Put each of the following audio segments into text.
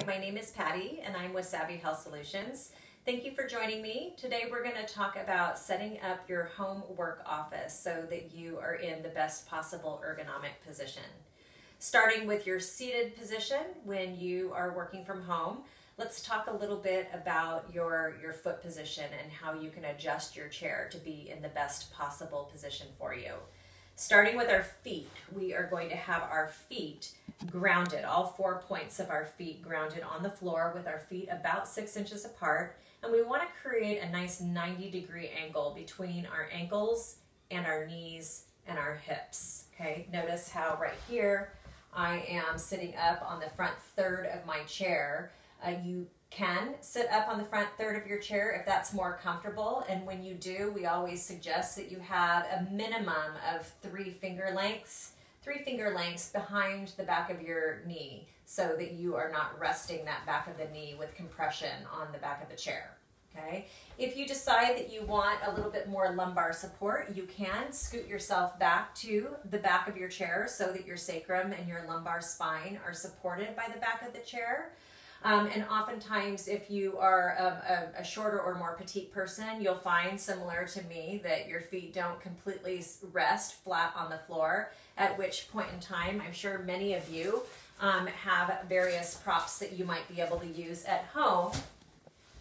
my name is Patty and I'm with Savvy Health Solutions. Thank you for joining me. Today we're going to talk about setting up your home work office so that you are in the best possible ergonomic position. Starting with your seated position when you are working from home, let's talk a little bit about your foot position and how you can adjust your chair to be in the best possible position for you. Starting with our feet, we are going to have our feet grounded, all 4 points of our feet grounded on the floor with our feet about 6 inches apart. And we want to create a nice 90-degree angle between our ankles and our knees and our hips. Okay, notice how right here I am sitting up on the front third of my chair. You can sit up on the front third of your chair if that's more comfortable, and when you do, we always suggest that you have a minimum of 3 finger lengths behind the back of your knee so that you are not resting that back of the knee with compression on the back of the chair. Okay. If you decide that you want a little bit more lumbar support, you can scoot yourself back to the back of your chair so that your sacrum and your lumbar spine are supported by the back of the chair. And oftentimes, if you are a shorter or more petite person, you'll find, similar to me, that your feet don't completely rest flat on the floor, at which point in time, I'm sure many of you have various props that you might be able to use at home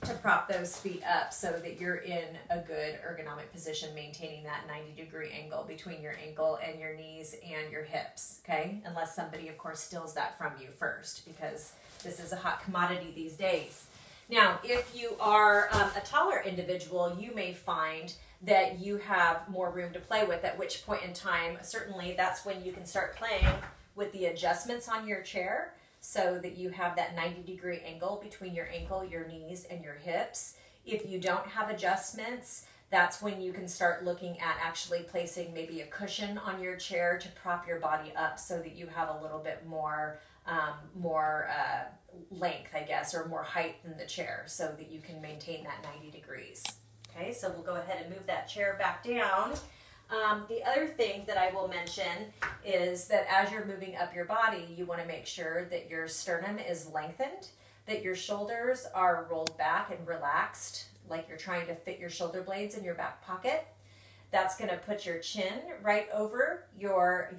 to prop those feet up so that you're in a good ergonomic position, maintaining that 90-degree angle between your ankle and your knees and your hips, okay? Unless somebody, of course, steals that from you first, because this is a hot commodity these days. Now, if you are a taller individual, you may find that you have more room to play with, at which point in time, certainly that's when you can start playing with the adjustments on your chair so that you have that 90-degree angle between your ankle, your knees, and your hips. If you don't have adjustments, that's when you can start looking at actually placing maybe a cushion on your chair to prop your body up so that you have a little bit more length, I guess, or more height in the chair so that you can maintain that 90 degrees. Okay, so we'll go ahead and move that chair back down. The other thing that I will mention is that as you're moving up your body, you want to make sure that your sternum is lengthened, that your shoulders are rolled back and relaxed, like you're trying to fit your shoulder blades in your back pocket. That's going to put your chin right over your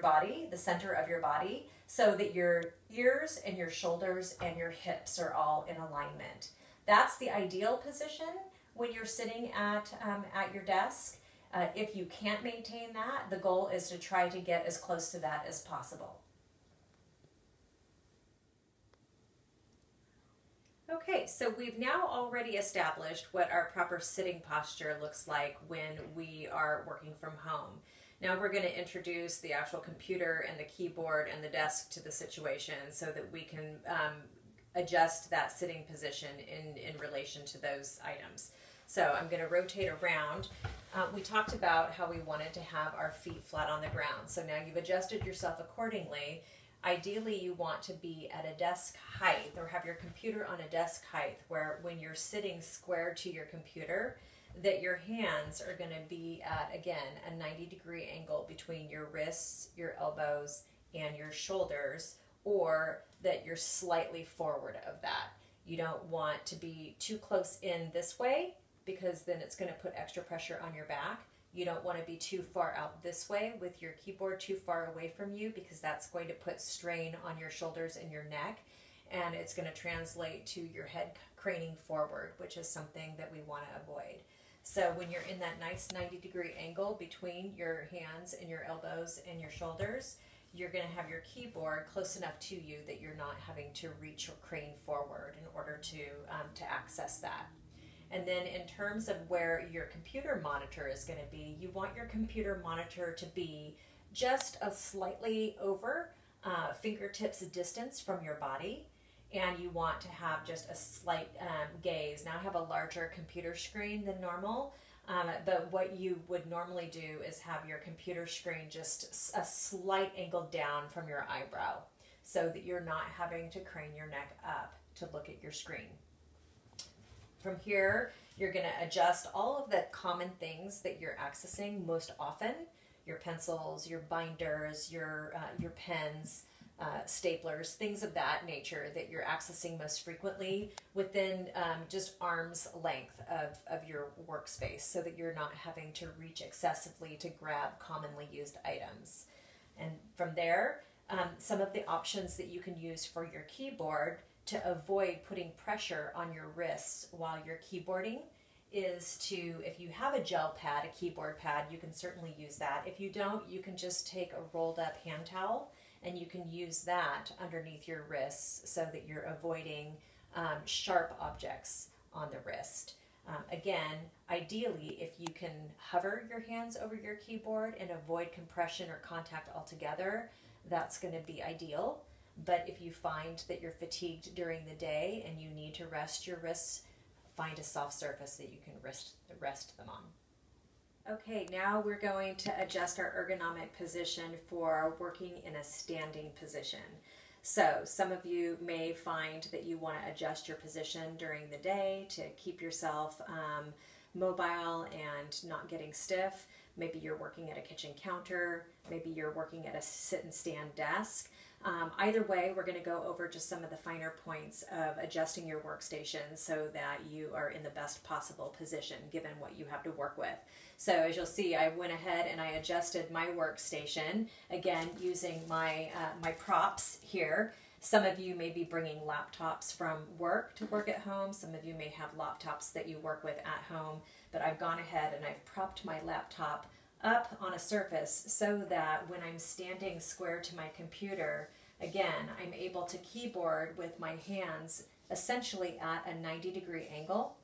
body, the center of your body, so that your ears and your shoulders and your hips are all in alignment. That's the ideal position when you're sitting at your desk. If you can't maintain that, the goal is to try to get as close to that as possible. Okay, so we've now already established what our proper sitting posture looks like when we are working from home. Now we're going to introduce the actual computer and the keyboard and the desk to the situation so that we can adjust that sitting position in relation to those items. So I'm going to rotate around. We talked about how we wanted to have our feet flat on the ground. So now you've adjusted yourself accordingly. Ideally, you want to be at a desk height or have your computer on a desk height where when you're sitting square to your computer, that your hands are going to be at, again, a 90-degree angle between your wrists, your elbows, and your shoulders, or that you're slightly forward of that. You don't want to be too close in this way because then it's going to put extra pressure on your back. You don't want to be too far out this way with your keyboard too far away from you because that's going to put strain on your shoulders and your neck, and it's going to translate to your head craning forward, which is something that we want to avoid. So when you're in that nice 90-degree angle between your hands and your elbows and your shoulders, you're going to have your keyboard close enough to you that you're not having to reach or crane forward in order to access that. And then in terms of where your computer monitor is going to be, you want your computer monitor to be just a slightly over fingertips distance from your body. And you want to have just a slight gaze. Now I have a larger computer screen than normal, but what you would normally do is have your computer screen just a slight angle down from your eyebrow so that you're not having to crane your neck up to look at your screen. From here, you're going to adjust all of the common things that you're accessing most often, your pencils, your binders, your pens, staplers, things of that nature that you're accessing most frequently within just arm's length of your workspace, so that you're not having to reach excessively to grab commonly used items. And from there, some of the options that you can use for your keyboard to avoid putting pressure on your wrists while you're keyboarding is to, if you have a gel pad, a keyboard pad, you can certainly use that. If you don't, you can just take a rolled up hand towel and you can use that underneath your wrists so that you're avoiding sharp objects on the wrist. Again, ideally, if you can hover your hands over your keyboard and avoid compression or contact altogether, that's going to be ideal. But if you find that you're fatigued during the day and you need to rest your wrists, find a soft surface that you can rest them on. Okay, now we're going to adjust our ergonomic position for working in a standing position. So some of you may find that you want to adjust your position during the day to keep yourself mobile and not getting stiff. Maybe you're working at a kitchen counter, maybe you're working at a sit and stand desk. Either way, we're going to go over just some of the finer points of adjusting your workstation so that you are in the best possible position given what you have to work with. So as you'll see, I went ahead and I adjusted my workstation, again using my props here. Some of you may be bringing laptops from work to work at home. Some of you may have laptops that you work with at home, but I've gone ahead and I've propped my laptop up on a surface so that when I'm standing square to my computer, again, I'm able to keyboard with my hands essentially at a 90-degree angle.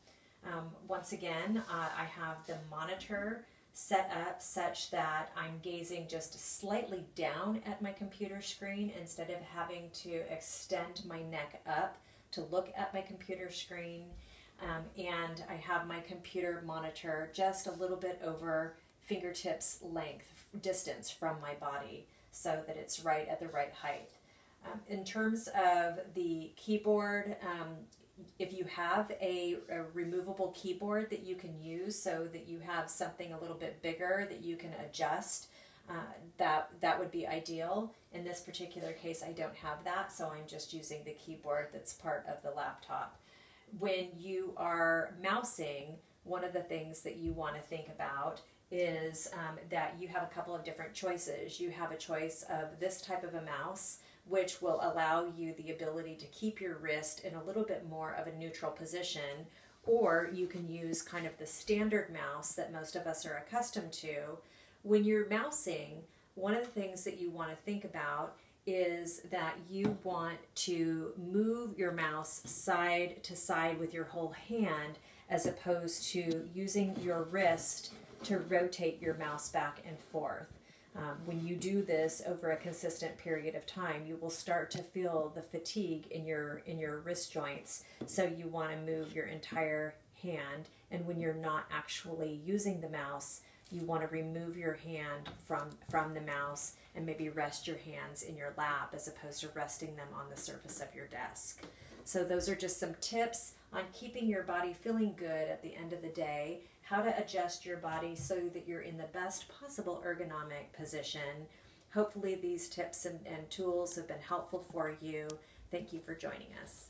Once again, I have the monitor set up such that I'm gazing just slightly down at my computer screen instead of having to extend my neck up to look at my computer screen. And I have my computer monitor just a little bit over fingertips length distance from my body so that it's right at the right height. In terms of the keyboard, if you have a removable keyboard that you can use so that you have something a little bit bigger that you can adjust, that would be ideal. In this particular case, I don't have that, so I'm just using the keyboard that's part of the laptop. When you are mousing, one of the things that you want to think about is that you have a couple of different choices. You have a choice of this type of a mouse, which will allow you the ability to keep your wrist in a little bit more of a neutral position, or you can use kind of the standard mouse that most of us are accustomed to. When you're mousing, one of the things that you want to think about is that you want to move your mouse side to side with your whole hand as opposed to using your wrist to rotate your mouse back and forth. When you do this over a consistent period of time, you will start to feel the fatigue in your wrist joints. So you want to move your entire hand, and when you're not actually using the mouse, you want to remove your hand from the mouse and maybe rest your hands in your lap as opposed to resting them on the surface of your desk. So those are just some tips on keeping your body feeling good at the end of the day, how to adjust your body so that you're in the best possible ergonomic position. Hopefully these tips and tools have been helpful for you. Thank you for joining us.